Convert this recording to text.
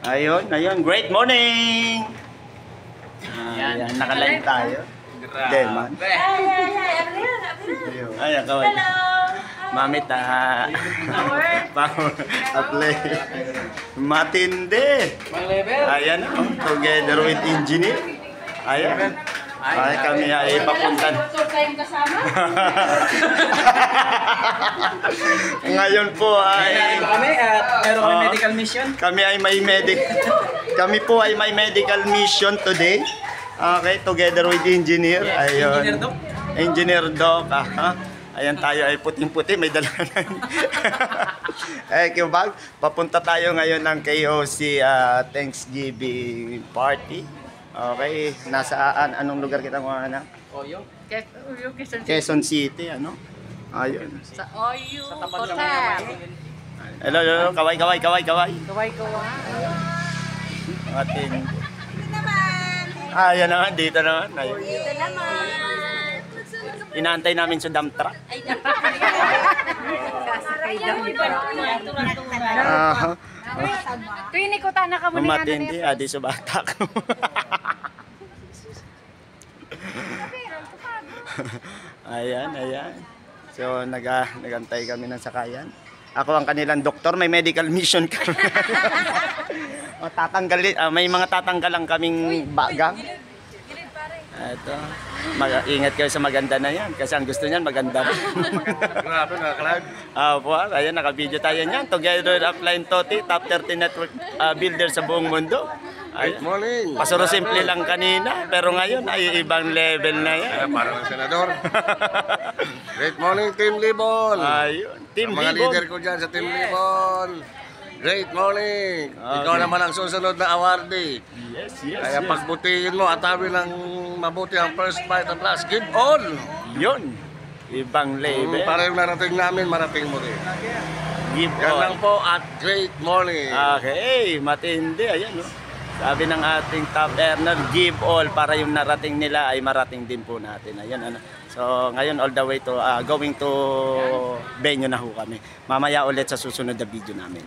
Ayun. Great morning! Ayan, nakalive tayo. Deman. Ayan, kaway. Mamit power play. Matindi. Ayan, together with engineer. Ayan. Ay, kami ay papuntan. Ngayon po ay meron kami medical mission. Kami po ay may medical mission today. Okay, together with engineer. Ayun. Engineer Doc. Ayan, tayo ay puting-puti, may dala na. Bag, papunta tayo ngayon ng KOC Thanksgiving party. Okay, nasaan? Anong lugar kita kung ano? Oyo. Quezon City, ano? Ayun. Sa Oyo. Sa tapat ng Hotel. Hello, kaway. Kaway. Atin. Dito naman. Ayan naman, dito naman. Ayun. Dito naman. Inaantay namin sa dump truck. Ay, Sasakay daw ni Parang. Tuwing ikutan na ka muna nga Matindi, di sa bata ko. Ayan. So, nagantay kami ng sakayan. Ako ang kanilang doktor, may medical mission kami. May mga tatanggalan kaming bagang. Ito. Ingat kayo sa maganda na yan. Kasi ang gusto niyan maganda rin. Grabe, nakakalive. Ayan, naka-video tayo niyan. Together with Upline Toti, top 30 network builder sa buong mundo. Good morning. Pasuro simple lang kanina, pero ngayon ay ibang level na yan. Parang senador. Great morning, Team Libon. Ayun, Team Ang mga Libon. leader ko dyan sa Team Libon. Great morning. Ikaw naman ang susunod na awardee. Yes. Kaya pagbutihin mo at tabi ng mabuti ang first fight at last. Give all. Yun, ibang level. Para yung narating namin, marating mo rin. Give Yan all. lang po at great morning. Okay, matindi. Ayan, no? Sabi ng ating top earner, give all para yung narating nila ay marating din po natin. Ayan, ano. So, ngayon all the way to going to venue na ho kami. Mamaya ulit sa susunod na video namin.